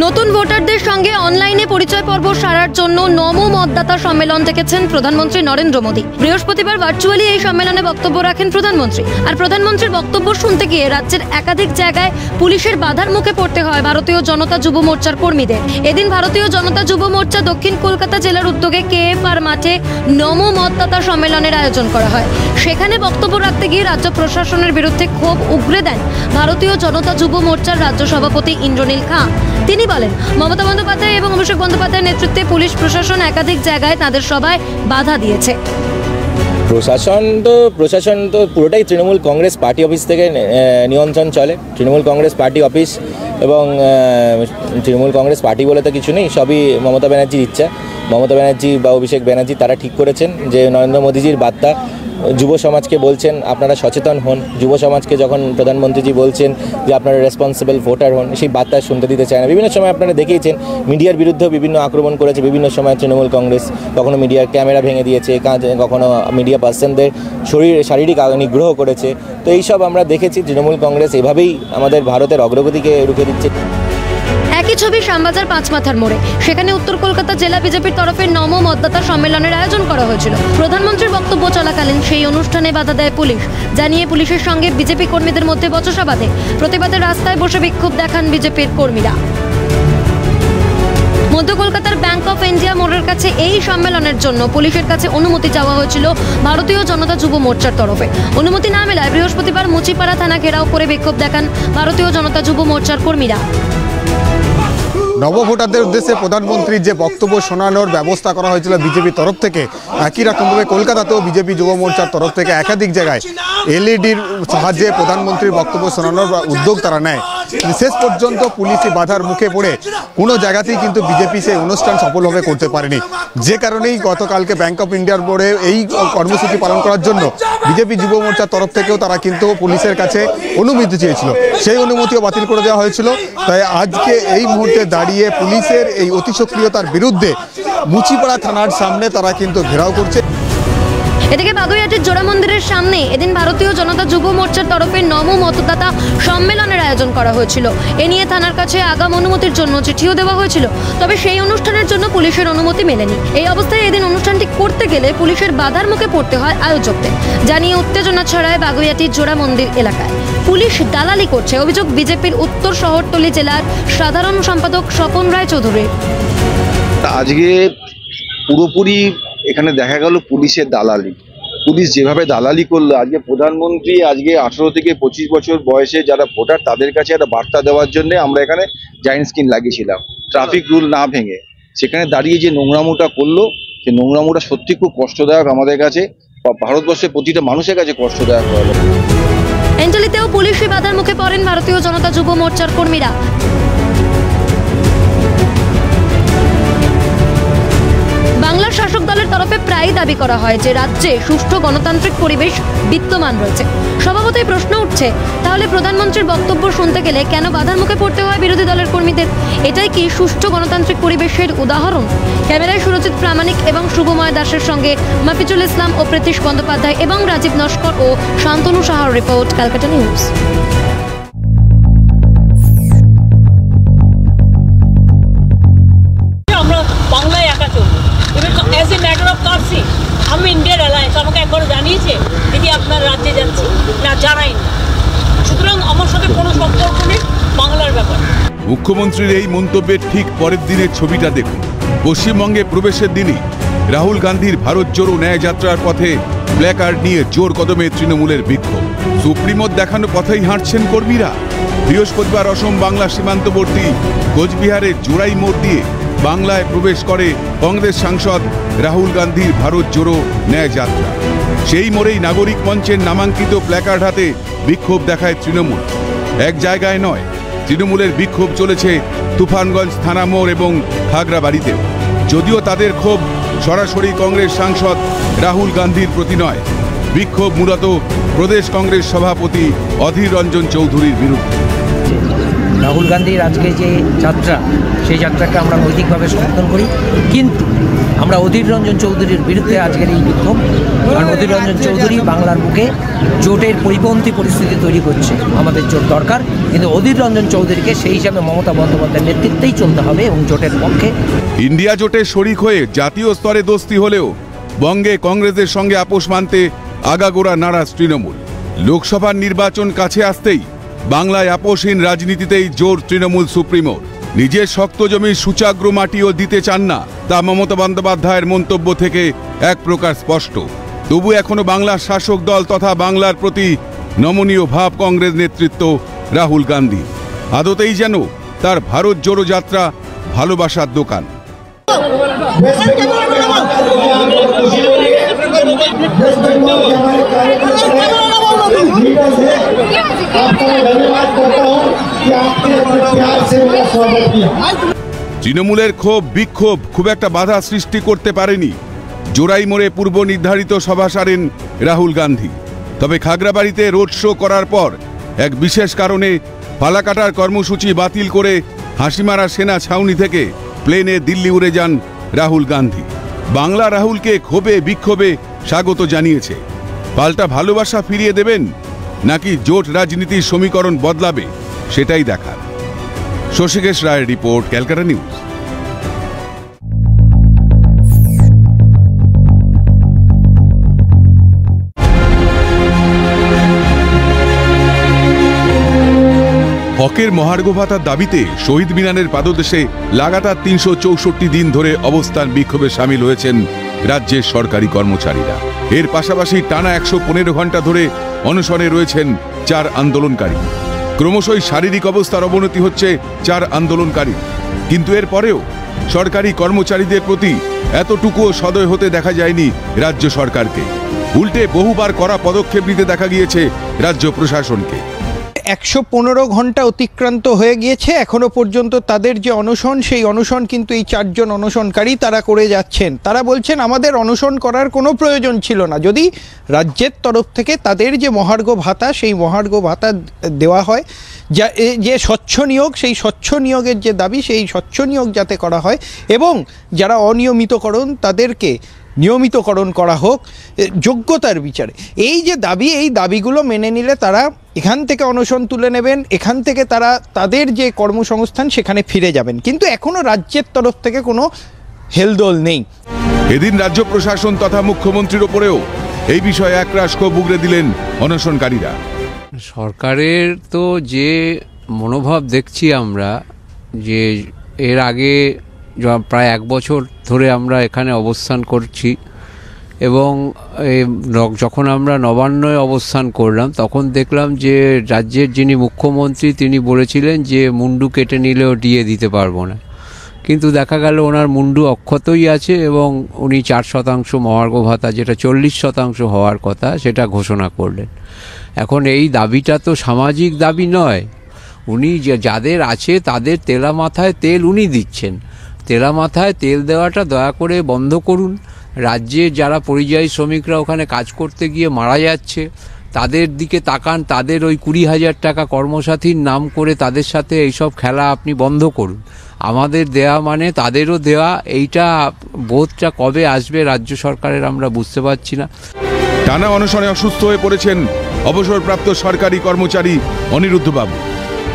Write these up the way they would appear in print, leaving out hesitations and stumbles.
নতুন ভোটারদের সঙ্গে অনলাইনে পরিচয় পর্ব সারার জন্য নমো মতদাতা সম্মেলন ডেকেছেন প্রধানমন্ত্রী নরেন্দ্র মোদী। বৃহস্পতিবার ভার্চুয়ালি এই সম্মেলনে বক্তব্য রাখেন প্রধানমন্ত্রী। আর প্রধানমন্ত্রীর বক্তব্য শুনতে গিয়ে রাজ্যের একাধিক জায়গায় পুলিশের বাধার মুখে পড়তে হয় ভারতীয় জনতা যুব মোর্চার কর্মীদের। এদিন ভারতীয় জনতা যুব মোর্চা দক্ষিণ কলকাতা জেলার উদ্যোগে KFR মাঠে নমো মতদাতা সম্মেলনের আয়োজন করা হয়। সেখানে বক্তব্য রাখতে গিয়ে রাজ্য প্রশাসনের বিরুদ্ধে ক্ষোভ উগরে দেন ভারতীয় জনতা যুব মোর্চার রাজ্য সভাপতি ইন্দ্রনীল খাঁ। তিনি বলেন, মমতা বন্দ্যোপাধ্যায় এবং অভিষেক বন্দ্যোপাধ্যায়ের নেতৃত্বে পুলিশ প্রশাসন একাধিক জায়গায় তাদের সভায় বাধা দিয়েছে। প্রশাসন তো পুরোটাই তৃণমূল কংগ্রেস পার্টি অফিস থেকে নিয়ন্ত্রণ চলে। তৃণমূল কংগ্রেস পার্টি অফিস এবং তৃণমূল কংগ্রেস পার্টি বলে তো কিছু নেই, সবই মমতা ব্যানার্জির ইচ্ছা। মমতা ব্যানার্জি বা অভিষেক ব্যানার্জি তারা ঠিক করেছেন যে নরেন্দ্র মোদীজির বার্তা যুব সমাজকে বলছেন আপনারা সচেতন হন। যুব সমাজকে যখন প্রধানমন্ত্রীজি বলছেন যে আপনারা রেসপন্সিবল ভোটার হন, সেই বার্তা শুনতে দিতে চায় না। বিভিন্ন সময় আপনারা দেখিয়েছেন মিডিয়ার বিরুদ্ধেও বিভিন্ন আক্রমণ করেছে বিভিন্ন সময় তৃণমূল কংগ্রেস। কখনো মিডিয়ার ক্যামেরা ভেঙে দিয়েছে, কখনো মিডিয়া পার্সনদের শারীরিক নিগ্রহ করেছে। তো এইসব আমরা দেখেছি। তৃণমূল কংগ্রেস এভাবেই আমাদের ভারতের অগ্রগতিকে রুখে দিচ্ছে। একই ছবি শ্যামবাজার পাঁচমাথার মোড়ে। সেখানে উত্তর কলকাতা জেলা বিজেপির তরফে নমো মতদাতা সম্মেলনের আয়োজন করা হয়েছিল। প্রধানমন্ত্রীর বক্তব্য চলাকালীন সেই অনুষ্ঠানে বাধা দেয় পুলিশ। জানিয়ে পুলিশের সঙ্গে বিজেপি কর্মীদের মধ্যে বচসা বাধে। প্রতিবাদে রাস্তায় বসে বিক্ষোভ দেখান বিজেপির কর্মীরা। মধ্য কলকাতার ব্যাংক অফ ইন্ডিয়া মোড়ের কাছে এই সম্মেলনের জন্য পুলিশের কাছে অনুমতি চাওয়া হয়েছিল ভারতীয় জনতা যুব মোর্চার তরফে। অনুমতি না মেলায় বৃহস্পতিবার মুচিপাড়া থানা ঘেরাও করে বিক্ষোভ দেখান ভারতীয় জনতা যুব মোর্চার কর্মীরা। নবভোটারদের উদ্দেশ্যে প্রধানমন্ত্রীর যে বক্তব্য শোনানোর ব্যবস্থা করা হয়েছিল বিজেপির তরফ থেকে, একই রকমভাবে কলকাতাতেও বিজেপি যুব মোর্চার তরফ থেকে একাধিক জায়গায় এলইডির সাহায্যে প্রধানমন্ত্রীর বক্তব্য শোনানোর উদ্যোগ তারা নেয়। শেষ পর্যন্ত পুলিশি বাধার মুখে পড়ে কোনো জায়গাতেই কিন্তু বিজেপি সেই অনুষ্ঠান সফলভাবে করতে পারেনি। যে কারণেই গতকালকে ব্যাংক অফ ইন্ডিয়ার মোড়ে এই কর্মসূচি পালন করার জন্য বিজেপি যুব মোর্চার তরফ থেকেও তারা কিন্তু পুলিশের কাছে অনুমতি চেয়েছিল, সেই অনুমতিও বাতিল করে দেওয়া হয়েছিল। তাই আজকে এই মুহূর্তে দাঁড়িয়ে পুলিশের এই অতি সক্রিয়তার বিরুদ্ধে মুচিপাড়া থানার সামনে তারা কিন্তু ঘেরাও করছে। এদিকে বাগুইআটির জোড়া মন্দিরের সামনে এদিন ভারতীয় জনতা যুব মোর্চার তরফে নমো মতদাতা সম্মেলনের আয়োজন করা হয়েছিল। এ নিয়ে থানার কাছে আগাম অনুমতির জন্য চিঠিও দেওয়া হয়েছিল, তবে সেই অনুষ্ঠানের জন্য পুলিশের অনুমতি মেলেনি। এই অবস্থায় এদিন অনুষ্ঠানটি করতে গেলে পুলিশের বাধার মুখে পড়তে হয় আয়োজকদের। জানিয়ে উত্তেজনা ছড়ায় বাগুইআটির জোড়া মন্দির এলাকায়। পুলিশ দালালি করছে অভিযোগ বিজেপির উত্তর শহরতলি জেলার সাধারণ সম্পাদক স্বপন রায় চৌধুরীর। আজকে পুরোপুরি এখানে দেখা গেল পুলিশের দালালি। পুলিশ যেভাবে দালালি করলো, আজকে প্রধানমন্ত্রী আজকে 18 থেকে 25 বছর বয়সে যারা ভোটার তাদের কাছে একটা বার্তা দেওয়ার জন্য আমরা এখানে জায়েন্ট স্ক্রিন লাগিয়েছিলাম ট্রাফিক রুল না ভেঙে। সেখানে দাঁড়িয়ে যে নোংরামোটা করলো, সেই নোংরামোটা সত্যি খুব কষ্টদায়ক আমাদের কাছে, ভারতবর্ষের প্রতিটা মানুষের কাছে কষ্টদায়ক হলো। এন্টালিতেও পুলিশি বাধার মুখে পড়েন ভারতীয় জনতা যুব মোর্চার কর্মীরা। বাংলার শাসক দলের তরফে প্রায় দাবি করা হয় যে রাজ্যে সুষ্ঠু গণতান্ত্রিক পরিবেশ বিদ্যমান রয়েছে। স্বভাবতই প্রশ্ন উঠছে, তাহলে প্রধানমন্ত্রীর বক্তব্য শুনতে গেলে কেন বাধার মুখে পড়তে হয় বিরোধী দলের কর্মীদের? এটাই কি সুষ্ঠু গণতান্ত্রিক পরিবেশের উদাহরণ? ক্যামেরায় সুরজিৎ প্রামাণিক এবং শুভময় দাসের সঙ্গে মাফিজুল ইসলাম ও প্রীতিশ বন্দ্যোপাধ্যায় এবং রাজীব নস্কর ও শান্তনু সাহার রিপোর্ট, ক্যালকাটা নিউজ। আমি ইন্ডিয়ার অ্যালায়েন্স আমাকে একবার জানিয়েছে দিদি আপনার রাজ্যে যাচ্ছি না, জানাইনি। সুতরাং আমার সাথে কোনো সম্পর্ক নেই বাংলার ব্যাপার। মুখ্যমন্ত্রীর এই মন্তব্যের ঠিক পরের দিনের ছবিটা দেখুন। পশ্চিমবঙ্গে প্রবেশের দিনই রাহুল গান্ধীর ভারত জোড়ো ন্যায় যাত্রার পথে প্ল্যাকার্ড নিয়ে জোর কদমে তৃণমূলের বিক্ষোভ। সুপ্রিমোর দেখানো পথেই হাঁটছেন কর্মীরা। বৃহস্পতিবার অসম বাংলা সীমান্তবর্তী কোচবিহারের জোড়াই মোড় দিয়ে বাংলায় প্রবেশ করে কংগ্রেস সাংসদ রাহুল গান্ধীর ভারত জোড়ো ন্যায় যাত্রা। সেই মোড়েই নাগরিক মঞ্চের নামাঙ্কিত প্ল্যাকার্ড হাতে বিক্ষোভ দেখায় তৃণমূল। এক জায়গায় নয়, তৃণমূলের বিক্ষোভ চলেছে তুফানগঞ্জ থানা মোড় এবং খাগড়াবাড়িতেও। যদিও তাদের ক্ষোভ সরাসরি কংগ্রেস সাংসদ রাহুল গান্ধীর প্রতি নয়, বিক্ষোভ মূলত প্রদেশ কংগ্রেস সভাপতি অধীর রঞ্জন চৌধুরীর বিরুদ্ধে। রাহুল গান্ধীর আজকে যে যাত্রা, সেই যাত্রাকে আমরা নৈতিকভাবে সমর্থন করি, কিন্তু আমরা অধীর রঞ্জন চৌধুরীর বিরুদ্ধে আজকের এই বিক্ষোভ। কারণ অধীর রঞ্জন চৌধুরী বাংলার বুকে জোটের পরিপন্থী পরিস্থিতি তৈরি করছে। আমাদের জোট দরকার, কিন্তু অধীর রঞ্জন চৌধুরীকে সেই হিসাবে মমতা বন্দ্যোপাধ্যায়ের নেতৃত্বেই চলতে হবে এবং জোটের পক্ষে। ইন্ডিয়া জোটে শরিক হয়ে জাতীয় স্তরে দোস্তি হলেও বঙ্গে কংগ্রেসের সঙ্গে আপোষ মানতে আগাগোড়া নারাজ তৃণমূল। লোকসভার নির্বাচন কাছে আসতেই বাংলায় আপোষহীন রাজনীতিতেই জোর তৃণমূল সুপ্রিমোর। নিজের শক্ত জমির সূচাগ্র মাটিও দিতে চান না, তা মমতা বন্দ্যোপাধ্যায়ের মন্তব্য থেকে এক প্রকার স্পষ্ট। তবু এখনো বাংলার শাসক দল তথা বাংলার প্রতি নমনীয় ভাব কংগ্রেস নেতৃত্ব রাহুল গান্ধী। আদতেই যেন তার ভারত জোড়ো যাত্রা ভালোবাসার দোকান। তৃণমূলের ক্ষোভ বিক্ষোভ খুব একটা বাধা সৃষ্টি করতে পারেনি। জোড়াই মোড়ে পূর্ব নির্ধারিত সভা সারেন রাহুল গান্ধী। তবে খাগড়াবাড়িতে রোড শো করার পর এক বিশেষ কারণে ফালাকাটার কর্মসূচি বাতিল করে হাসিমারা সেনা ছাউনি থেকে প্লেনে দিল্লি উড়ে যান রাহুল গান্ধী। বাংলা রাহুলকে ক্ষোভে বিক্ষোভে স্বাগত জানিয়েছে। পাল্টা ভালোবাসা ফিরিয়ে দেবেন নাকি জোট রাজনীতির সমীকরণ বদলাবে, সেটাই দেখার। শশীকেশ রায়ের রিপোর্ট, ক্যালকাটা নিউজ। হকের মহার্ঘ ভাতার দাবিতে শহীদ মিনারের পাদদেশে লাগাতার ৩৬৪ দিন ধরে অবস্থান বিক্ষোভে সামিল হয়েছেন রাজ্যের সরকারি কর্মচারীরা। এর পাশাপাশি টানা ১১৫ ঘন্টা ধরে অনশনে রয়েছেন ৪ আন্দোলনকারী। ক্রমশই শারীরিক অবস্থার অবনতি হচ্ছে ৪ আন্দোলনকারী, কিন্তু এর পরেও সরকারি কর্মচারীদের প্রতি এতটুকুও সদয় হতে দেখা যায়নি রাজ্য সরকারকে। উল্টে বহুবার কড়া পদক্ষেপ নিতে দেখা গিয়েছে রাজ্য প্রশাসনকে। ১১৫ ঘন্টা অতিক্রান্ত হয়ে গিয়েছে, এখনো পর্যন্ত তাদের যে অনশন, সেই অনশন কিন্তু এই ৪ জন অনশনকারী তারা করে যাচ্ছেন। তারা বলছেন আমাদের অনশন করার কোনো প্রয়োজন ছিল না, যদি রাজ্যের তরফ থেকে তাদের যে মহার্ঘ ভাতা, সেই মহার্ঘ ভাতা দেওয়া হয়, যে স্বচ্ছ নিয়োগ, সেই স্বচ্ছ নিয়োগের যে দাবি, সেই স্বচ্ছ নিয়োগ যাতে করা হয় এবং যারা অনিয়মিতকরণ তাদেরকে নিয়মিতকরণ করা হোক যোগ্যতার বিচারে। এই যে দাবি, এই দাবিগুলো মেনে নিলে তারা এখান থেকে অনশন তুলে নেবেন, এখান থেকে তারা তাদের যে কর্মসংস্থান সেখানে ফিরে যাবেন, কিন্তু এখনও রাজ্যের তরফ থেকে কোনো হেলদোল নেই। এদিন রাজ্য প্রশাসন তথা মুখ্যমন্ত্রীর ওপরেও এই বিষয়ে একরাশ ক্ষোভ উগরে দিলেন অনশনকারীরা। সরকারের তো যে মনোভাব দেখছি আমরা, যে এর আগে প্রায় 1 বছর ধরে আমরা এখানে অবস্থান করছি এবং যখন আমরা নবান্নয় অবস্থান করলাম তখন দেখলাম যে রাজ্যের যিনি মুখ্যমন্ত্রী তিনি বলেছিলেন যে মুন্ডু কেটে নিলেও ডিএ দিতে পারবো না, কিন্তু দেখা গেল ওনার মুন্ডু অক্ষতই আছে এবং উনি 4% মহার্ঘ ভাতা, যেটা 40% হওয়ার কথা, সেটা ঘোষণা করলেন। এখন এই দাবিটা তো সামাজিক দাবি নয়, উনি যাদের আছে তাদের তেলা মাথায় তেল উনি দিচ্ছেন। তেলা মাথায় তেল দেওয়াটা দয়া করে বন্ধ করুন। রাজ্যে যারা পরিযায়ী শ্রমিকরা ওখানে কাজ করতে গিয়ে মারা যাচ্ছে তাদের দিকে তাকান, তাদের ওই 20,000 টাকা কর্মসাথীর নাম করে তাদের সাথে এইসব খেলা আপনি বন্ধ করুন। আমাদের দেয়া মানে তাদেরও দেওয়া, এইটা বোধটা কবে আসবে রাজ্য সরকারের আমরা বুঝতে পারছি না। টানা অনশনে অসুস্থ হয়ে পড়েছেন অবসরপ্রাপ্ত সরকারি কর্মচারী অনিরুদ্ধ বাবু,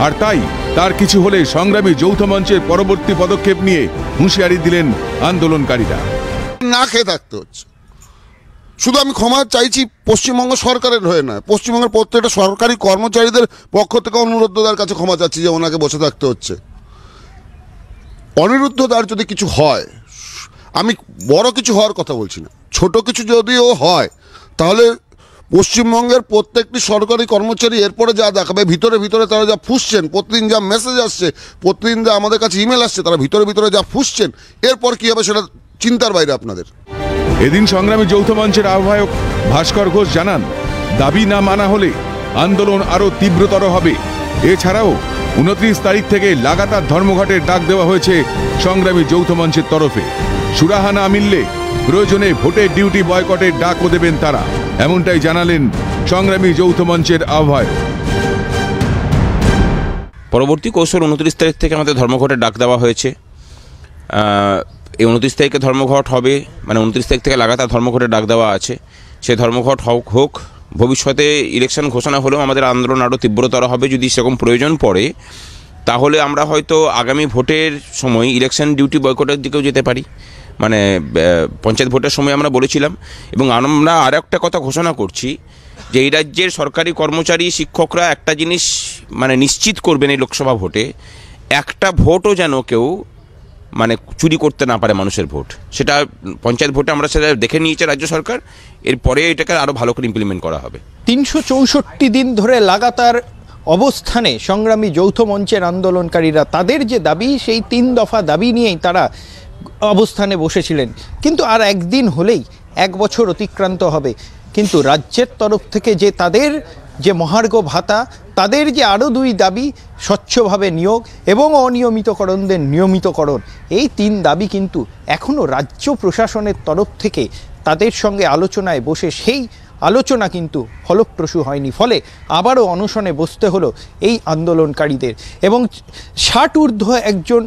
আর তাই তার কিছু হলে সংগ্রামী যৌথ মঞ্চের পরবর্তী পদক্ষেপ নিয়ে হুঁশিয়ারি দিলেন আন্দোলনকারীরা। না খেয়ে থাকতে হচ্ছে। শুধু আমি ক্ষমা চাইছি পশ্চিমবঙ্গ সরকারের হয়ে নয়, পশ্চিমবঙ্গের প্রত্যেকটা সরকারি কর্মচারীদের পক্ষ থেকে অনিরুদ্ধদার কাছে ক্ষমা চাচ্ছি যে ওনাকে বসে থাকতে হচ্ছে। অনিরুদ্ধদার যদি কিছু হয়, আমি বড় কিছু হওয়ার কথা বলছি না, ছোট কিছু যদিও হয়, তাহলে পশ্চিমবঙ্গের প্রত্যেকটি সরকারি কর্মচারী এরপরে যা দেখাবে, ভিতরে ভিতরে তারা যা ফুঁসছেন, প্রতিদিন যা মেসেজ আসছে, প্রতিদিন যা আমাদের কাছে ইমেল আসছে, তারা ভিতরে ভিতরে যা ফুঁসছেন, এরপর কী হবে সেটা চিন্তার বাইরে আপনাদের। এদিন সংগ্রামী যৌথ মঞ্চের আহ্বায়ক ভাস্কর ঘোষ জানান, দাবি না মানা হলে আন্দোলন আরও তীব্রতর হবে। এছাড়াও 29 তারিখ থেকে লাগাতার ধর্মঘটের ডাক দেওয়া হয়েছে সংগ্রামী যৌথ মঞ্চের তরফে। সুরাহা না মিললে প্রয়োজনে ভোটের ডিউটি বয়কটের ডাকও দেবেন তারা, এমনটাই জানালেন সংগ্রামী যৌথ মঞ্চের আহ্বায়ক। পরবর্তী কৌশল 29 তারিখ থেকে আমাদের ধর্মঘটের ডাক দেওয়া হয়েছে। এই 29 তারিখে ধর্মঘট হবে, মানে 29 তারিখ থেকে লাগাতার ধর্মঘটের ডাক দেওয়া আছে। সেই ধর্মঘট হোক, ভবিষ্যতে ইলেকশন ঘোষণা হলেও আমাদের আন্দোলন আরও তীব্রতর হবে। যদি সেরকম প্রয়োজন পড়ে তাহলে আমরা হয়তো আগামী ভোটের সময় ইলেকশন ডিউটি বয়কটের দিকেও যেতে পারি। মানে পঞ্চায়েত ভোটের সময় আমরা বলেছিলাম। এবং আমরা আর একটা কথা ঘোষণা করছি যে এই রাজ্যের সরকারি কর্মচারী শিক্ষকরা একটা জিনিস মানে নিশ্চিত করবেন এই লোকসভা ভোটে, একটা ভোটও যেন কেউ মানে চুরি করতে না পারে মানুষের ভোট। সেটা পঞ্চায়েত ভোটে আমরা সেটা দেখে নিয়েছে রাজ্য সরকার, এরপরে এটাকে আরও ভালো করে ইমপ্লিমেন্ট করা হবে। 364 দিন ধরে লাগাতার অবস্থানে সংগ্রামী যৌথ মঞ্চের আন্দোলনকারীরা তাদের যে দাবি, সেই 3 দফা দাবি নিয়েই তারা অবস্থানে বসেছিলেন। কিন্তু আর একদিন হলেই 1 বছর অতিক্রান্ত হবে, কিন্তু রাজ্যের তরফ থেকে যে তাদের যে মহার্ঘ ভাতা, তাদের যে আরও 2 দাবি, স্বচ্ছভাবে নিয়োগ এবং অনিয়মিতকরণদের নিয়মিতকরণ, এই 3 দাবি কিন্তু এখনও রাজ্য প্রশাসনের তরফ থেকে তাদের সঙ্গে আলোচনায় বসে সেই আলোচনা কিন্তু ফলপ্রসূ হয়নি। ফলে আবারও অনশনে বসতে হলো এই আন্দোলনকারীদের। এবং 60 ঊর্ধ্ব একজন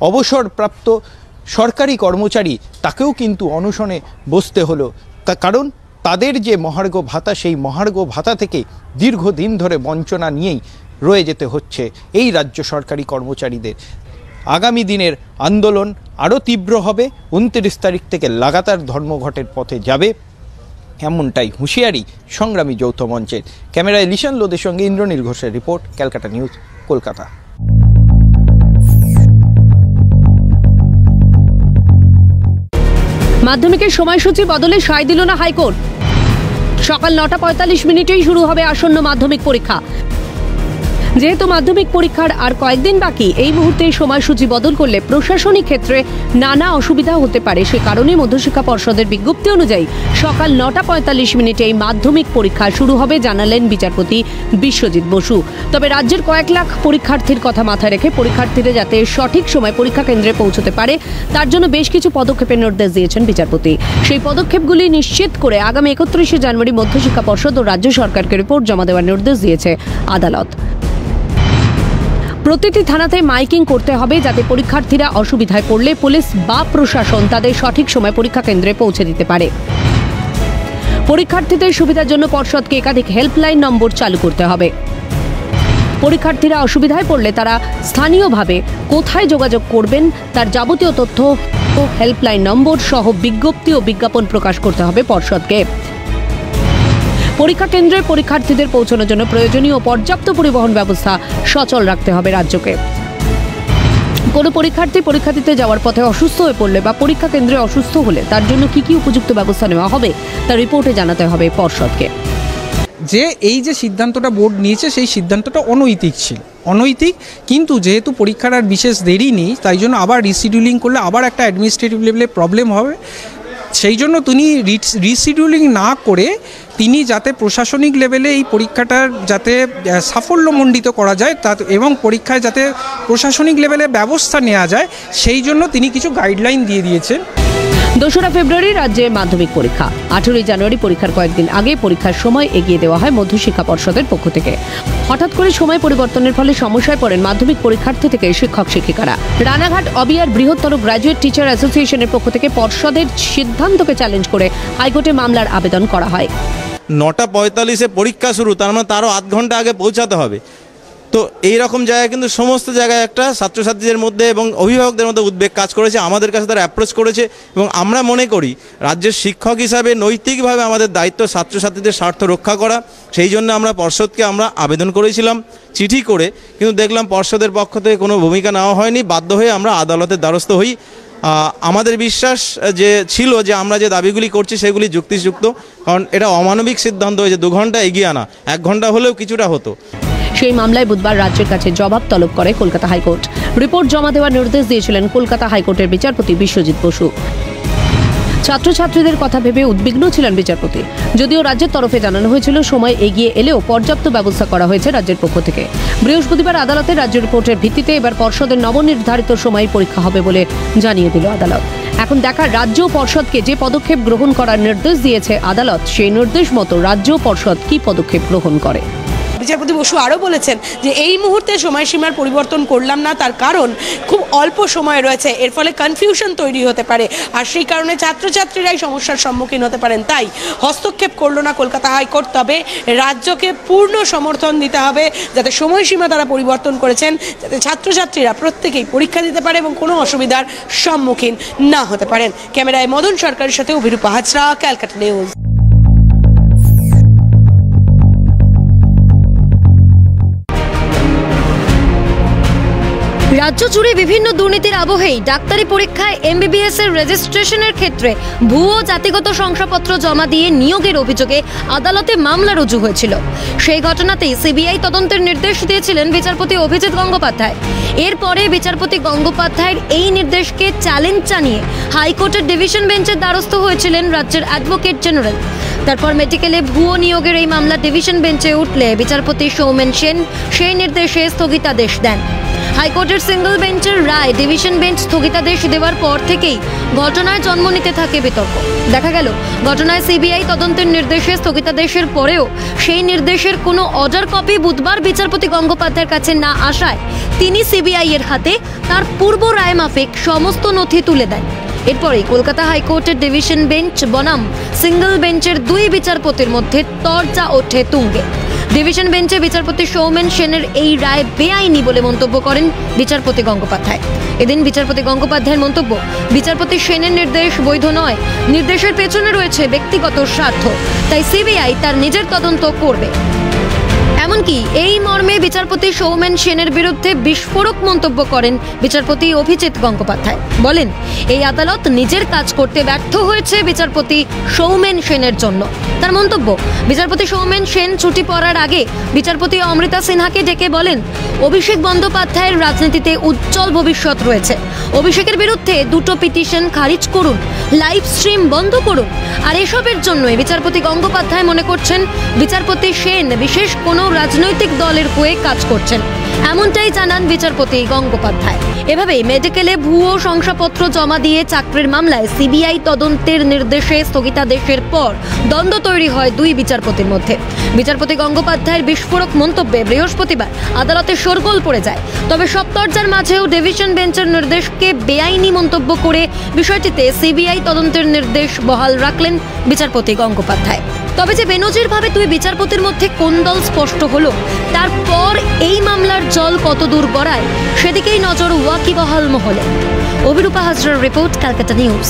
অবসরপ্রাপ্ত সরকারি কর্মচারী, তাকেও কিন্তু অনশনে বসতে হলো, কারণ তাদের যে মহার্ঘ ভাতা, সেই মহার্ঘ ভাতা থেকে দীর্ঘদিন ধরে বঞ্চনা নিয়েই রয়ে যেতে হচ্ছে এই রাজ্য সরকারি কর্মচারীদের। আগামী দিনের আন্দোলন আরও তীব্র হবে, 29 তারিখ থেকে লাগাতার ধর্মঘটের পথে যাবে, এমনটাই হুঁশিয়ারি সংগ্রামী যৌথ মঞ্চের। ক্যামেরায় লিশান লোদের সঙ্গে ইন্দ্রনীল ঘোষের রিপোর্ট, ক্যালকাটা নিউজ, কলকাতা। মাধ্যমিকের সময়সূচি বদলে সায় দিল না হাইকোর্ট। সকাল 9:45 শুরু হবে আসন্ন মাধ্যমিক পরীক্ষা। যেহেতু মাধ্যমিক পরীক্ষার আর কয়েকদিন বাকি, এই মুহূর্তে সময়সূচি বদল করলে প্রশাসনিক ক্ষেত্রে নানা অসুবিধা হতে পারে। সে কারণে মধ্যশিক্ষা পর্ষদের বিজ্ঞপ্তি অনুযায়ী সকাল 9:45 মাধ্যমিক পরীক্ষা শুরু হবে, জানালেন বিচারপতি বিশ্বজিৎ বসু। তবে রাজ্যের কয়েক লাখ পরীক্ষার্থীর কথা মাথায় রেখে পরীক্ষার্থীরা যাতে সঠিক সময় পরীক্ষা কেন্দ্রে পৌঁছতে পারে, তার জন্য বেশ কিছু পদক্ষেপের নির্দেশ দিয়েছেন বিচারপতি। সেই পদক্ষেপগুলি নিশ্চিত করে আগামী 31 জানুয়ারি মধ্যশিক্ষা পর্ষদ ও রাজ্য সরকারকে রিপোর্ট জমা দেওয়ার নির্দেশ দিয়েছে আদালত। প্রতিটি থানাতে মাইকিং করতে হবে, যাতে পরীক্ষার্থীরা অসুবিধায় পড়লে পুলিশ বা প্রশাসন তাদের সঠিক সময় পরীক্ষা কেন্দ্রে পৌঁছে দিতে পারে। পরীক্ষার্থীদের সুবিধার জন্য পর্ষদকে একাধিক হেল্পলাইন নম্বর চালু করতে হবে। পরীক্ষার্থীরা অসুবিধায় পড়লে তারা স্থানীয়ভাবে কোথায় যোগাযোগ করবেন তার যাবতীয় তথ্য ও হেল্পলাইন নম্বর সহ বিজ্ঞপ্তি ও বিজ্ঞাপন প্রকাশ করতে হবে পর্ষদকে। পরীক্ষা কেন্দ্রে পরীক্ষার্থীদের পৌঁছানোর জন্য প্রয়োজনীয় পর্যাপ্ত পরিবহন ব্যবস্থা সচল রাখতে হবে রাজ্যকে। কোনো পরীক্ষার্থী পরীক্ষা দিতে যাওয়ার পথে অসুস্থ হয়ে পড়লে বা পরীক্ষা কেন্দ্রে অসুস্থ হলে তার জন্য কি কি উপযুক্ত ব্যবস্থা নেওয়া হবে তা রিপোর্টে জানাতে হবে পর্ষদকে। যে এই যে সিদ্ধান্তটা বোর্ড নিয়েছে, সেই সিদ্ধান্তটা অনৈতিক ছিল, অনৈতিক। কিন্তু যেহেতু পরীক্ষার আর বিশেষ দেরি নেই, তাই জন্য আবার রিশিডিউলিং করলে আবার একটা অ্যাডমিনিস্ট্রেটিভ লেভেলে প্রবলেম হবে। সেই জন্য তিনি রিশিডিউলিং না করে তিনি যাতে প্রশাসনিক লেভেলে এই পরীক্ষাটার যাতে সাফল্যমণ্ডিত করা যায় এবং পরীক্ষায় যাতে প্রশাসনিক লেভেলে ব্যবস্থা নেওয়া যায়, সেই জন্য তিনি কিছু গাইডলাইন দিয়ে দিয়েছেন। 2 ফেব্রুয়ারি রাজ্যে মাধ্যমিক পরীক্ষা। 18 জানুয়ারি পরীক্ষার কয়েকদিন আগে পরীক্ষার সময় এগিয়ে দেওয়া হয় মধ্যশিক্ষা পর্ষদের পক্ষ থেকে। হঠাৎ করে সময় পরিবর্তনের ফলে সমস্যায় পড়েন মাধ্যমিক পরীক্ষার্থী থেকে শিক্ষক শিক্ষিকারা। রানাঘাট অবিয়ার বৃহত্তর গ্র্যাজুয়েট টিচার অ্যাসোসিয়েশনের পক্ষ থেকে পর্ষদের সিদ্ধান্তকে চ্যালেঞ্জ করে হাইকোর্টে মামলার আবেদন করা হয়। 9:45 পরীক্ষা শুরু, তার মানে তারও আধ ঘন্টা আগে পৌঁছাতে হবে। তো এই রকম জায়গায় কিন্তু সমস্ত জায়গায় একটা ছাত্রছাত্রীদের মধ্যে এবং অভিভাবকদের মধ্যে উদ্বেগ কাজ করেছে। আমাদের কাছে তারা অ্যাপ্রোচ করেছে এবং আমরা মনে করি রাজ্যের শিক্ষক হিসাবে নৈতিকভাবে আমাদের দায়িত্ব ছাত্রছাত্রীদের স্বার্থ রক্ষা করা। সেই জন্য আমরা পর্ষদকে আবেদন করেছিলাম চিঠি করে, কিন্তু দেখলাম পর্ষদের পক্ষ থেকে কোনো ভূমিকা নেওয়া হয়নি। বাধ্য হয়ে আমরা আদালতের দ্বারস্থ হই। আমাদের বিশ্বাস যে ছিল যে আমরা যে দাবিগুলি করছি সেগুলি যুক্তিযুক্ত, কারণ এটা অমানবিক সিদ্ধান্ত হয়েছে 2 ঘন্টা এগিয়ে আনা, 1 ঘন্টা হলেও কিছুটা হতো। সেই মামলায় বুধবার রাজ্যের কাছে জবাব তলব করে কলকাতা হাইকোর্ট। রিপোর্ট জমা দেওয়ার নির্দেশ দিয়েছিলেন কলকাতা হাইকোর্টের বিচারপতি বিশ্বজিৎ বসু। ছাত্রছাত্রীদের কথা ভেবে উদ্বিগ্ন ছিলেন বিচারপতি। যদিও রাজ্যের তরফে জানানো হয়েছিল সময় এগিয়ে এলেও পর্যাপ্ত ব্যবস্থা করা হয়েছে রাজ্যের পক্ষ থেকে। বৃহস্পতিবার আদালতে রাজ্য রিপোর্টের ভিত্তিতে এবার পর্ষদের নবনির্ধারিত সময় পরীক্ষা হবে বলে জানিয়ে দিল আদালত। এখন দেখা রাজ্য পর্ষদকে যে পদক্ষেপ গ্রহণ করার নির্দেশ দিয়েছে আদালত, সেই নির্দেশ মতো রাজ্য পর্ষদ কি পদক্ষেপ গ্রহণ করে। বিচারপতি বসু আরও বলেছেন যে এই মুহূর্তে সময়সীমার পরিবর্তন করলাম না, তার কারণ খুব অল্প সময় রয়েছে, এর ফলে কনফিউশন তৈরি হতে পারে আর সেই কারণে ছাত্রছাত্রীরাই সমস্যার সম্মুখীন হতে পারেন, তাই হস্তক্ষেপ করলো না কলকাতা হাইকোর্ট। তবে রাজ্যকে পূর্ণ সমর্থন দিতে হবে যাতে সময়সীমা তারা পরিবর্তন করেছেন যাতে ছাত্রছাত্রীরা প্রত্যেকেই পরীক্ষা দিতে পারে এবং কোনো অসুবিধার সম্মুখীন না হতে পারেন। ক্যামেরায় মদন সরকারের সাথে অভিরূপা হাজরা, ক্যালকাটা নিউজ। রাজ্য জুড়ে বিভিন্ন দুর্নীতির আবহেই ডাক্তারি পরীক্ষায় এমবিবিএস এর রেজিস্ট্রেশনের ক্ষেত্রে ভুয়ো জাতিগত শংসাপত্র জমা দিয়ে নিয়োগের অভিযোগে আদালতে মামলা রুজু হয়েছিল। সেই ঘটনাতেই সিবিআই তদন্তের নির্দেশ দিয়েছিলেন বিচারপতি অভিজিৎ গঙ্গোপাধ্যায়। এরপরে বিচারপতি গঙ্গোপাধ্যায়ের এই নির্দেশকে চ্যালেঞ্জ জানিয়ে হাইকোর্টের ডিভিশন বেঞ্চের দ্বারস্থ হয়েছিলেন রাজ্যের অ্যাডভোকেট জেনারেল। তারপর মেডিকেলে ভুয়ো নিয়োগের এই মামলা ডিভিশন বেঞ্চে উঠলে বিচারপতি সৌমেন সেন সেই নির্দেশে স্থগিতাদেশ দেন। হাইকোর্টের সিঙ্গল বেঞ্চের রায় ডিভিশন বেঞ্চ স্থগিতাদেশ দেওয়ার পর থেকেই ঘটনায় জন্ম নিতে থাকে বিতর্ক। দেখা গেল ঘটনায় সিবিআই তদন্তের নির্দেশে স্থগিতাদেশের পরেও সেই নির্দেশের কোনো অর্ডার কপি বুধবার বিচারপতি গঙ্গোপাধ্যায়ের কাছে না আসায় তিনি সিবিআই এর হাতে তার পূর্ব রায় মাফিক সমস্ত নথি তুলে দেন। এরপরেই কলকাতা হাইকোর্টের ডিভিশন বেঞ্চ বনাম সিঙ্গল বেঞ্চের দুই বিচারপতির মধ্যে তরজা ওঠে তুঙ্গে। ডিভিশন বেঞ্চে বিচারপতি সৌমেন সেনের এই রায় বেআইনি বলে মন্তব্য করেন বিচারপতি গঙ্গোপাধ্যায়। এদিন বিচারপতি গঙ্গোপাধ্যায়ের মন্তব্য, বিচারপতি সেনের নির্দেশ বৈধ নয়, নির্দেশের পেছনে রয়েছে ব্যক্তিগত স্বার্থ, তাই সিবিআই তার নিজের তদন্ত করবে। এমনকি এই মর্মে বিচারপতি সৌমেন সেনের বিরুদ্ধে বিস্ফোরক মন্তব্য করেন বিচারপতি অভিজিৎ গঙ্গোপাধ্যায়। বলেন, এই আদালত নিজের কাজ করতে ব্যর্থ হয়েছে বিচারপতি সৌমেন সেনের জন্য। তার মন্তব্য, বিচারপতি সৌমেন সেন ছুটি পড়ার আগে বিচারপতি অমৃতা সিনহাকে ডেকে বলেন, অভিষেক বন্দ্যোপাধ্যায়ের রাজনীতিতে উজ্জ্বল ভবিষ্যৎ রয়েছে, অভিষেকের বিরুদ্ধে দুটো পিটিশন খারিজ করুন, লাইভ স্ট্রিম বন্ধ করুন। আর এসবের জন্যই বিচারপতি গঙ্গোপাধ্যায় মনে করছেন বিচারপতি সেন বিশেষ কোনো রাজনৈতিক দলের হয়ে কাজ করছেন, এমনটাই জানান বিচারপতি গঙ্গোপাধ্যায়। এভাবেই মেডিকেলে ভুয়ো শংসাপত্র জমা দিয়ে চাকরির মামলায় সিবিআই তদন্তের নির্দেশে স্থগিতাদেশের পর দ্বন্দ্ব তৈরি হয় দুই বিচারপতির মধ্যে। বিচারপতি গঙ্গোপাধ্যায়ের বিস্ফোরক মন্তব্যে বৃহস্পতিবার আদালতে শোরগোল পড়ে যায়। তবে সপ্তর্যার মাঝেও ডিভিশন বেঞ্চের নির্দেশকে বেআইনি মন্তব্য করে বিষয়টিতে সিবিআই তদন্তের নির্দেশ বহাল রাখলেন বিচারপতি গঙ্গোপাধ্যায়। তবে যে বেনজিরভাবে দুই বিচারপতির মধ্যে কোন দল স্পষ্ট হলো, তারপর এই মামলার জল কত দূর গড়ায় সেদিকেই নজর ওয়াকিবহাল মহলে। অভিরূপা হাজরার রিপোর্ট, ক্যালকাটা নিউজ।